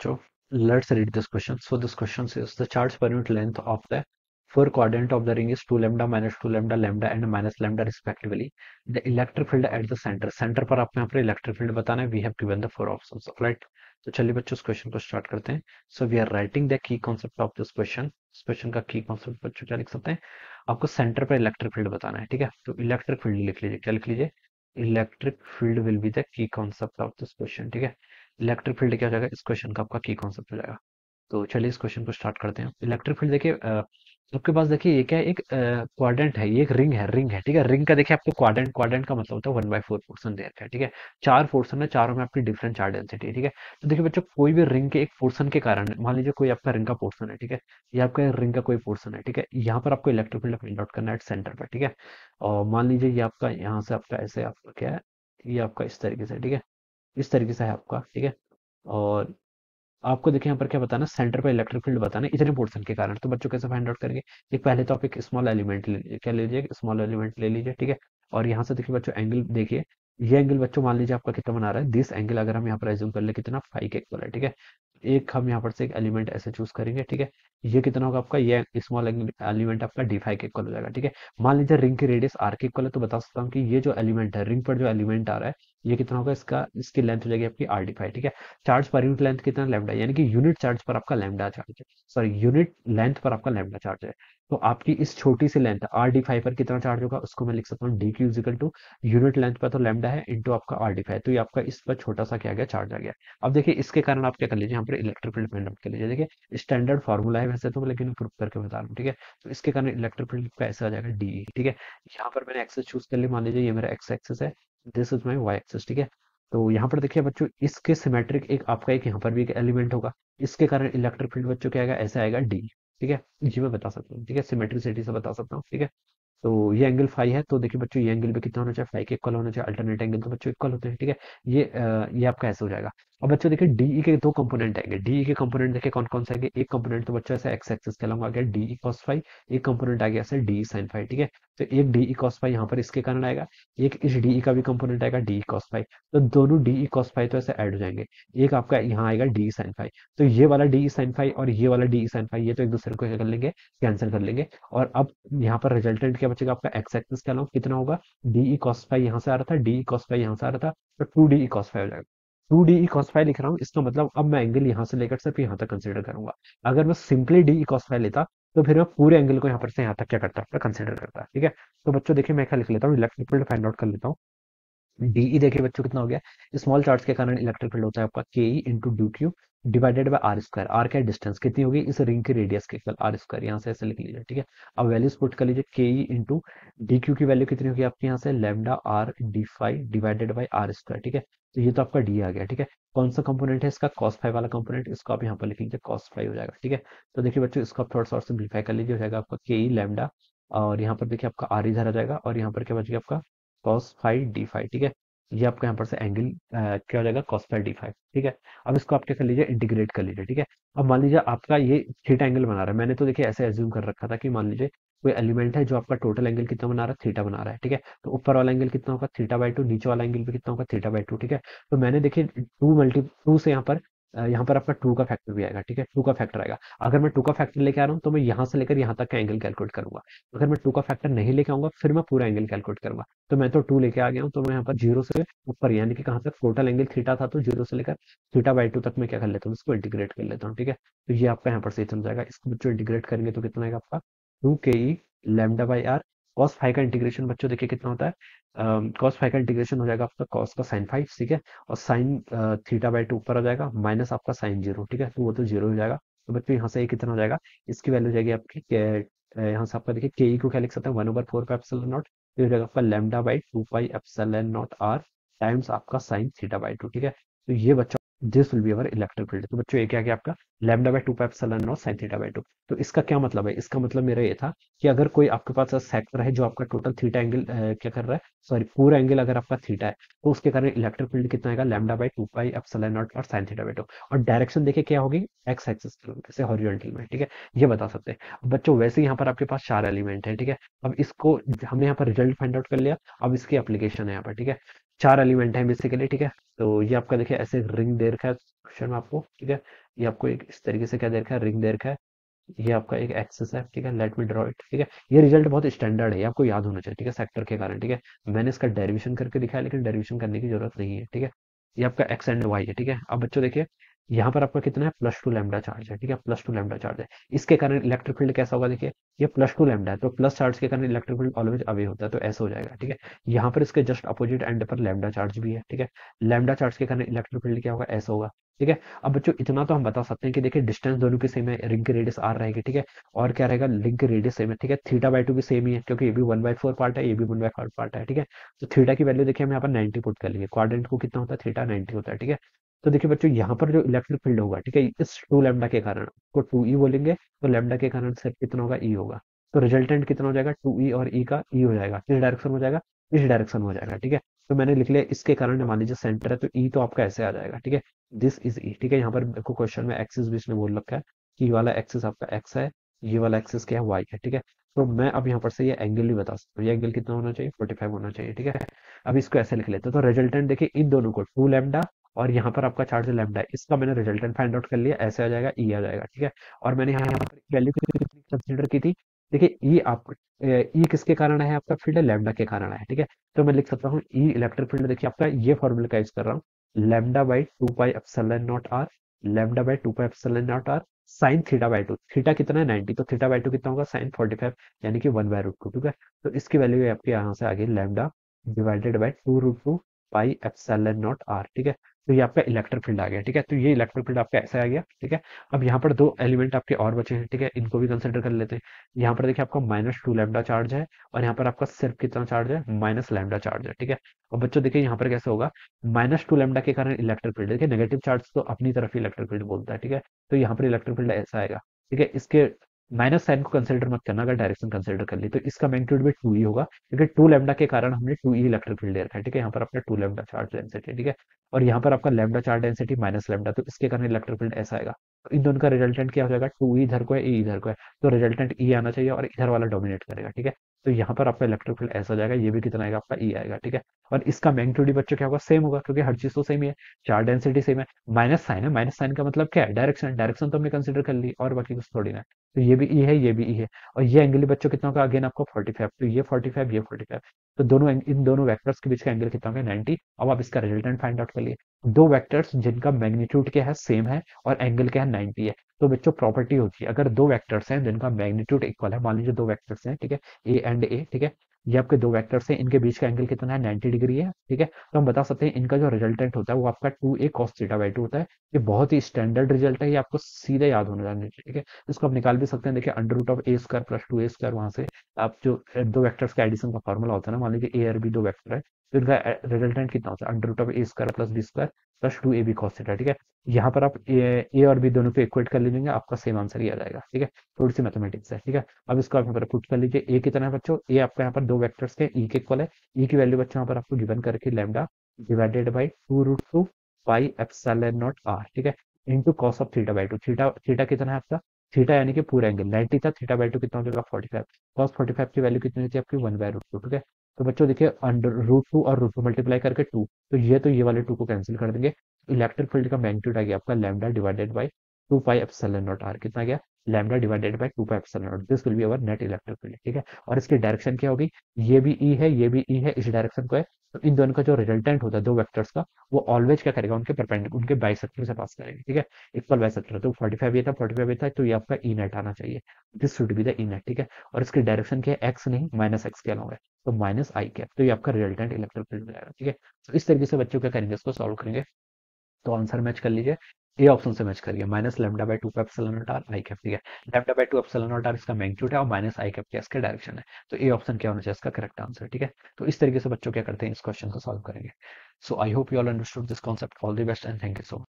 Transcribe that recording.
So let's read this question. So this question says the charge per unit length of the four quadrant of the ring is 2 lambda minus 2 lambda lambda and minus lambda respectively. The electric field at the center. Center पर आपको यहाँ पर electric field बताना है. We have given the four options. Right. तो चलिए बच्चों इस क्वेश्चन को स्टार्ट करते हैं. So we are writing the key concept of this question. इस क्वेश्चन का की कॉन्सेप्ट बच्चों क्या लिख सकते हैं. आपको सेंटर पर इलेक्ट्रिक फील्ड बताना है. ठीक है. तो इलेक्ट्रिक फील्ड लिख लीजिए. क्या लिख लीजिए. Electric field will be the key concept of this question. ठीक है. इलेक्ट्रिक फील्ड क्या हो जाएगा, इस क्वेश्चन का आपका की कॉन्सेप्ट हो जाएगा. तो चलिए इस क्वेश्चन को स्टार्ट करते हैं. इलेक्ट्रिक फील्ड देखिए, आपके पास देखिए ये क्या है, एक क्वाड्रेंट है, ये एक रिंग है. ठीक है. रिंग का देखिए आपको क्वाड्रेंट क्वाड्रेंट का मतलब होता है 1/4 पोर्शन दे रखा है. ठीक है. चार पोर्शन है, चारों में आपकी डिफरेंट चार्ज डेंसिटी है. ठीक है. तो देखिए बच्चों, कोई भी रिंग के एक पोर्शन के कारण, मान लीजिए कोई आपका रिंग का पोर्शन है. ठीक है. ये आपका रिंग का कोई पोर्शन है. ठीक है. यहाँ पर आपको इलेक्ट्रिक फील्ड फाइंड आउट करना है सेंटर पर. ठीक है. और मान लीजिए ये आपका यहाँ से आपका ऐसे आपका क्या है, ये आपका इस तरीके से. ठीक है. इस तरीके से है आपका. ठीक है. और आपको देखिए यहाँ पर क्या बताना, सेंटर पर इलेक्ट्रिक फील्ड बताना है इतने पोर्शन के कारण. तो बच्चों कैसे फाइंड आउट करेंगे. एक पहले तो आप एक स्मॉल एलिमेंट ले लीजिए. क्या ले लीजिए, स्मॉल एलिमेंट ले लीजिए. ठीक है. और यहाँ से देखिए बच्चों एंगल देखिए, ये एंगल बच्चों मान लीजिए आपका कितना बना रहा है, दिस एंगल अगर हम यहाँ पर एज्यूम कर ले कितना, फाइव के इक्वल है. ठीक है. एक हम यहाँ पर से एक एलिमेंट ऐसे चूज करेंगे. ठीक है. ये कितना होगा आपका, ये स्मॉल एलिमेंट आपका डी फाइव के इक्वल हो जाएगा. ठीक है. मान लीजिए रिंग की रेडियस आर के इक्वल है, तो बता सकता हूँ कि ये जो एलिमेंट है, रिंग पर जो एलिमेंट आ रहा है, ये कितना होगा, इसका इसकी लेंथ हो जाएगी आपकी आर डी फाइव. ठीक है. चार्ज पर यूनिट लेंथ कितना, लैम्डा, यानी कि यूनिट चार्ज पर आपका लैम्डा चार्ज है. सॉरी, यूनिट लेंथ पर आपका लैम्डा चार्ज है. तो आपकी इस छोटी सी लेंथ आर डी फाइव पर कितना चार्ज होगा, उसको मैं लिख सकता हूँ D Q equal to unit length पर तो लैम्डा है इंटू आपका आर डी फाइव. तो ये आपका इस पर छोटा सा क्या आ गया, चार्ज आ गया. अब देखिए इसके कारण आप क्या कर लीजिए, यहाँ पर इलेक्ट्रिक फील्ड फाइंड आउट कर लीजिए. देखिए स्टैंडर्ड फॉर्मूला है वैसे तो, लेकिन प्रूफ करके बता रहा हूँ. ठीक है. तो इसके कारण इलेक्ट्रिक फील्ड का ऐसा आ जाएगा डी. ठीक है. यहाँ पर मैंने एक्सेस चूज कर लिया. मान लीजिए ये मेरा एक्स एक्सेस है, this is my Y axis. ठीक है. तो यहाँ पर देखिए बच्चों, इसके सिमेट्रिक एक आपका एक यहाँ पर भी एक एलिमेंट होगा. इसके कारण इलेक्ट्रिक फील्ड बच्चों क्या आएगा, ऐसा आएगा डी. ठीक है. ये मैं बता सकता हूँ. ठीक है. सिमेट्रिसिटी से बता सकता हूँ. ठीक है. तो ये एंगल फाई है, तो देखिए बच्चों ये एंगल भी कितना होना चाहिए, फाई के इक्वल होना चाहिए. अल्टरनेट एंगल तो बच्चों इक्वल होते हैं. ठीक है. ये आपका ऐसे हो जाएगा. अब बच्चों देखिए डीई के दो कंपोनेंट आएंगे. डीई के कंपोनेंट देखिए कौन कौन से आएंगे. एक कंपोनेंट तो बच्चों ऐसे एक्स एक्सिस के अलॉन्ग आ गया डीई कॉस फाई. एक कंपोनेंट आ गया ऐसे डीई साइन फाई. ठीक है. तो एक डीई कॉस फाई यहाँ पर इसके कारण आएगा, एक इस डीई का भी कंपोनेंट आएगा डीई कॉस फाई. तो दोनों डीई कॉस फाई तो ऐसे ऐड हो जाएंगे. एक आपका यहाँ आएगा डीई साइन फाई. तो ये वाला डीई साइन फाई और ये वाला डीई साइन फाई, ये तो एक दूसरे को क्या कर लेंगे, कैंसिल कर लेंगे. और अब यहाँ पर रिजल्टेंट क्या बचेगा आपका, एक्स एक्सिस के अलावा कितना होगा, डीई कॉस फाई यहाँ से आ रहा था, डीई कॉस फाई यहाँ से आ रहा था, तो टू डीई कॉस फाई हो जाएगा. टू डीई कॉस फाई लिख रहा हूँ, इसका मतलब अब मैं एंगल यहाँ से लेकर सिर्फ यहाँ तक कंसिडर करूंगा. अगर मैं सिंपली डीई कॉस फाई लेता, तो फिर मैं पूरे एंगल को यहाँ पर से यहाँ तक क्या करता, कंसिडर करता. ठीक है. तो बच्चों देखिए मैं क्या लिख लेता हूँ, इलेक्ट्रिक फील्ड फाइंड आउट कर लेता हूँ. डीई देखिए बच्चों कितना हो गया, स्मॉल चार्ज के कारण इलेक्ट्रिक फील्ड होता है आपका K E into D Q divided by R square. R क्या डिस्टेंस कितनी होगी, इस रिंग की रेडियस के इक्वल आर स्क्वायर, यहाँ से ऐसे लिख लीजिए. ठीक है. अब वैल्यूज पुट कर लीजिए, K E into D Q की वैल्यू कितनी होगी आपकी, यहाँ से lambda R D five divided by R square. ठीक है. तो ये तो आपका डी आ गया. ठीक है. कौन सा कंपोनेंट है इसका, कॉस फाइव वाला कंपोनेंट, इसको आप यहाँ पर लिख लीजिए कॉस फाइव हो जाएगा. ठीक है. तो देखिए बच्चों इसको आप थोड़ा सा और सिंप्लीफाई कर लीजिए, हो जाएगा आपका के ई लैम्डा, और यहाँ पर देखिए आपका आर इधर आ जाएगा, और यहाँ पर क्या बच गया आपका कॉस फाइव डी फाइव. ठीक है. ये आपका यहाँ पर से एंगल क्या हो जाएगा, कॉस फाइव डी फाइव. ठीक है. अब इसको आप क्या कर लीजिए, इंटीग्रेट कर लीजिए. ठीक है. अब मान लीजिए आपका ये थीटा एंगल बना रहा है. मैंने तो देखिए ऐसे एज्यूम कर रखा था कि मान लीजिए कोई एलिमेंट है जो आपका टोटल एंगल कितना बना रहा है, थीटा बना रहा है. ठीक है. तो ऊपर वाला एंगल कितना होगा, थीटा बाई टू, नीचे वाला एंगल भी कितना होगा, थीटा बाई टू. ठीक है. तो मैंने देखिए टू से यहाँ पर आपका टू का फैक्टर भी आएगा. ठीक है. टू का फैक्टर आएगा. अगर मैं टू का फैक्टर लेके आ रहा हूँ, तो मैं यहाँ से लेकर यहाँ तक का एंगल कैलकुलेट करूंगा. अगर मैं टू का फैक्टर नहीं लेके आऊंगा, फिर मैं पूरा एंगल कैलकुलेट करूंगा. तो मैं तो टू लेके आ गया हूँ, तो मैं यहाँ पर जीरो से ऊपर, यानी कि कहाँ तक टोटल एंगल थीटा था, तो जीरो से लेकर थीटा बाई टू तक मैं क्या कर लेता हूँ, इसको इंटीग्रेट कर लेता हूँ. ठीक है. तो ये आपका यहाँ पर सही चल जाएगा. इसको बच्चों इंटीग्रेट करेंगे तो कितना आएगा आपका, टू के ई lambda by r. Cos phi का इंटीग्रेशन बच्चों देखिए कितना होता है, कॉस फाइव का इंटीग्रेशन हो जाएगा आपका कॉस का साइन फाइव. ठीक है. और साइन थीटा बाई टू ऊपर आ जाएगा, माइनस आपका साइन जीरो. ठीक है. तो वो तो जीरो हो जाएगा. तो बच्चों यहाँ से ये कितना हो जाएगा, इसकी वैल्यू हो जाएगी आपकी यहाँ से आपका देखिए के ई को क्या लिख सकते हैं, one over four pi epsilon naught. ये हो जाएगा आपका lambda by two pi epsilon naught R times आपका साइन थीटा बाई टू. ठीक है. तो ये बच्चों this will be our electric field. तो बच्चों ये क्या गया आपका, lambda by two pi epsilon naught sine theta by two. तो इसका क्या मतलब है, इसका मतलब मेरा ये था कि अगर कोई आपके पास सेक्टर है जो आपका टोटल थीटा एंगल क्या कर रहा है, सॉरी पूरा एंगल अगर आपका थीटा है, तो उसके कारण इलेक्ट्रिक फील्ड कितना आएगा, lambda by two pi epsilon not और साइन थीटा बाई टू. और डायरेक्शन देखिए क्या होगी, एक्स एक्सिस से हॉरिजॉन्टल में. ठीक है. ये बता सकते हैं. अब बच्चों वैसे यहाँ पर आपके पास चार एलिमेंट है. ठीक है. अब इसको हमने यहाँ पर रिजल्ट फाइंड आउट कर लिया. अब इसकी एप्लीकेशन है यहाँ पर. ठीक है. 4 एलिमेंट हैं बेसिकली, ठीक है। तो ये आपका देखिए ऐसे रिंग दे रखा है क्वेश्चन में आपको, ठीक है। ये आपको एक इस तरीके से क्या दे रखा है, रिंग दे रखा है। ये आपका एक एक्सेस है, ठीक है। लेट मी ड्रॉ इट, ठीक है। ये रिजल्ट बहुत स्टैंडर्ड है, ये आपको याद होना चाहिए, ठीक है, सेक्टर के कारण, ठीक है। मैंने इसका डेरिवेशन करके दिखाया, लेकिन डेरिवेशन करने की जरूरत नहीं है, ठीक है। ये आपका एक्स एंड वाई है, ठीक है। अब बच्चों देखिए, यहाँ पर आपका कितना है, +2 लैम्डा चार्ज है, ठीक है, +2 लैम्डा चार्ज है। इसके कारण इलेक्ट्रिक फील्ड कैसा होगा, देखिए ये +2 लैम्डा है, तो प्लस चार्ज के कारण इलेक्ट्रिक फील्ड ऑलवेज अवे होता है, तो ऐसा हो जाएगा, ठीक है। यहाँ पर इसके जस्ट अपोजिट एंड पर लैम्डा चार्ज भी है, ठीक है। लैम्डा चार्ज के कारण इलेक्ट्रिक फील्ड क्या होगा, ऐसा होगा, ठीक है। अब बच्चों इतना तो हम बता सकते हैं कि देखिए डिस्टेंस दोनों की सेम है, रिंग की रेडियस आर रहेगी, ठीक है। और क्या रहेगा, लिंक की रेडियस सेम है, ठीक है। थीटा/2 भी सेम ही है, क्योंकि ये भी 1/4 पार्ट है, ये भी 1/4 पार्ट है, ठीक है। तो थीटा की वैल्यू देखिए हम यहाँ पर 90 पुट कर लेंगे, क्वाड्रेंट को कितना होता है, थीटा 90 होता है, ठीक है। तो देखिए बच्चों यहाँ पर जो इलेक्ट्रिक फील्ड होगा, ठीक है, इस 2 लैम्डा के कारण को 2e बोलेंगे, तो लैम्डा के कारण सिर्फ कितना होगा, e होगा। तो रिजल्टेंट कितना हो जाएगा, 2e और e का e हो जाएगा, किस डायरेक्शन हो जाएगा, इस डायरेक्शन में हो जाएगा, ठीक है। तो मैंने लिख लिया इसके कारण, मान लीजिए सेंटर है, तो e तो आपका ऐसे आ जाएगा, ठीक है। दिस इज e, ठीक है। यहाँ पर देखो क्वेश्चन में एक्सिस भी इसने बोल रखा है कि ये वाला एक्सिस आपका x है, ये वाला एक्सिस क्या है, y है, ठीक है। तो मैं अब यहाँ पर से ये एंगल भी बता सकता हूँ, ये एंगल कितना होना चाहिए, 45 होना चाहिए, ठीक है। अब इसको ऐसे लिख लेते हैं, तो रिजल्टेंट देखिए इन दोनों को 2 लैम्डा और यहाँ पर आपका चार्ज लैम्डा है, इसका मैंने रिजल्टेंट फाइंड आउट कर लिया, ऐसे आ जाएगा, ई आ जाएगा, ठीक है। और मैंने यहाँ पर वैल्यू कंसिडर की थी, देखिए ई आप ई किसके कारण है, आपका फील्ड लैम्डा के कारण है, ठीक है। तो मैं लिख सकता हूँ ई इलेक्ट्रिक फील्ड, देखिए आपका ये फॉर्मूला का यूज कर रहा हूँ, λ/2πε0r, λ/2πε0r साइन थीटा/2, थीटा कितना है 90, तो थीटा/2 कितना होगा, साइन 45, यानी कि 1/√2, ठीक है। तो इसकी वैल्यू आपके यहाँ से आ गई λ/2√2 पाई एप्सिलॉन नॉट आर, ठीक है। तो ये आपका इलेक्ट्रिक फील्ड आ गया, ठीक है। तो ये इलेक्ट्रिक फील्ड आपका ऐसा आ गया, ठीक है। अब यहाँ पर दो एलिमेंट आपके और बचे हैं, ठीक है, इनको भी कंसिडर कर लेते हैं। यहाँ पर देखिए आपका -2 लैम्डा चार्ज है, और यहाँ पर आपका सिर्फ कितना चार्ज है, -λ चार्ज है, ठीक है। और बच्चों देखिए यहाँ पर कैसे होगा, -2 लैम्डा के कारण इलेक्ट्रिक फील्ड, देखिए नेगेटिव चार्ज तो अपनी तरफ ही इलेक्ट्रिक फील्ड बोलता है, ठीक है। तो यहाँ पर इलेक्ट्रिक फील्ड ऐसा आएगा, ठीक है। इसके माइनस साइन को कंसिडर मत करना, अगर डायरेक्शन कंसिडर कर ली तो इसका मैग्नीट्यूड भी 2 ही होगा, क्योंकि 2 लैम्डा के कारण हमने 2 ई इलेक्ट्रिक फील्ड ले रखा है, ठीक है। यहाँ पर अपना 2 लैम्डा चार्ज डेंसिटी, ठीक है। और यहाँ पर आपका लैम्डा चार्ज डेंसिटी -λ, तो इसके कारण इलेक्ट्रिक फील्ड ऐसा आएगा। तो इन दोनों का रिजल्टेंट क्या हो जाएगा, 2 ई इधर को है, ई इधर को है, तो रिजल्टेंट ई आना चाहिए और इधर वाला डोमिनेट करेगा, ठीक है। तो यहाँ पर आपका इलेक्ट्रिक फील्ड ऐसा जाएगा, ये भी कितना आएगा, आपका ई आएगा, ठीक है। और इसका मैग्नीट्यूड बच्चों क्या होगा, सेम होगा, क्योंकि हर चीज तो सेम ही है, चार्ज डेंसिटी सेम है। माइनस साइन है, माइनस साइन का मतलब क्या है, डायरेक्शन, डायरेक्शन तो हमने कंसिडर कर ली, और बाकी कुछ थोड़ी ना है। तो ये भी ई है, ये भी ई है। और ये एंगल बच्चों कितना होगा, अगेन आपको 45, तो ये 45, ये 45, तो दोनों इन दोनों वेक्टर्स के बीच का एंगल कितना होगा, 90। अब आप इसका रिजल्टेंट फाइंड आउट कर लिए, दो वेक्टर्स जिनका मैग्नीट्यूड क्या है, सेम है, और एंगल क्या है, 90 है। तो बच्चों प्रॉपर्टी होती है, अगर दो वेक्टर्स हैं जिनका मैग्नीट्यूड इक्वल है, मान लीजिए दो वेक्टर्स हैं, ठीक है, ए एंड ए, ठीक है। ये आपके दो वेक्टर्स हैं, इनके बीच का एंगल कितना है, 90 डिग्री है, ठीक है। तो हम बता सकते हैं इनका जो रिजल्टेंट होता है वो आपका 2a cos θ/2 होता है। ये बहुत ही स्टैंडर्ड रिजल्ट है, ये आपको सीधे याद होने जाना चाहिए, ठीक है। इसको आप निकाल भी सकते हैं, देखिए √a² + 2a² वहां से आप जो दो वेक्टर्स का एडिशन का फॉर्मूला होता है ना, मान लीजिए ए और बी दो वेक्टर है, तो इनका रिजल्टेंट कितना होता है, √a² + b² + 2ab cos θ, ठीक है। यहाँ पर आप ए और बी दोनों को इक्वेट कर लीजिएगा, आपका सेम आंसर ही आ जाएगा, ठीक है। थोड़ी सी मैथमेटिक्स है, ठीक है। अब इसको आप यहाँ पर पुट कर लीजिए, ए कितना है बच्चों, ए आपका यहाँ पर दो वेक्टर्स के ई के इक्वल है, ई की वैल्यू बच्चों यहाँ पर आपको गिवन करके λ/2√2 पाई एप्सिलॉन नॉट आर, ठीक है, into cos of θ/2, theta theta कितना है आपका, थीटा यानी कि पूरा एंगल 90 था, θ/2 कितना हो जाएगा, 45, कॉस 45 की वैल्यू कितनी थी आपकी, 1/√2, ठीक है। तो बच्चों देखिए √2 और √2 मल्टीप्लाई करके 2, तो ये वाले 2 को कैंसिल कर देंगे। इलेक्ट्रिक फील्ड का मैग्नीट्यूड आ गया आपका λ/2 पाई एप्सिलॉन नॉट आर, कितना गया, λ/2 pi epsilon naught, this will be our net electric field, ठीक है। और इसकी डायरेक्शन क्या होगी, ये भी ई है, ये भी ई है, इस डायरेक्शन को है। तो इन दोनों का जो रिजल्टेंट होता है दो वेक्टर्स का, वो ऑलवेज क्या करेगा, उनके परपेंडिकुलर, उनके बाइसेक्टर से पास करेंगे, ठीक है। इक्वल बाइसेक्टर, तो 45 ये था, 45 ये था, तो ये आपका ई नेट आना चाहिए, this should be the E net, ठीक है। और इसकी डायरेक्शन क्या है, एक्स नहीं -x के अलावा है, तो -i कैप, तो ये आपका रिजल्टेंट इलेक्ट्रिक फील्ड मिलेगा, ठीक है। तो इस तरीके से बच्चों क्या करेंगे, इसको सॉल्व करेंगे। तो आंसर मैच कर लीजिए, ए ऑप्शन से मैच करिए, -λ/2 पे epsilon naught are I cap, ठीक है। λ/2 एप्सिलॉन नॉट आर इसका मैग्नीट्यूड है, और -i कैप क्या इसका डायरेक्शन है। तो ए ऑप्शन क्या होना चाहिए इसका करेक्ट आंसर, ठीक है। तो इस तरीके से बच्चों क्या करते हैं, इस क्वेश्चन को सॉल्व करेंगे। So I hope you all understood this concept, all the best and thank you so much.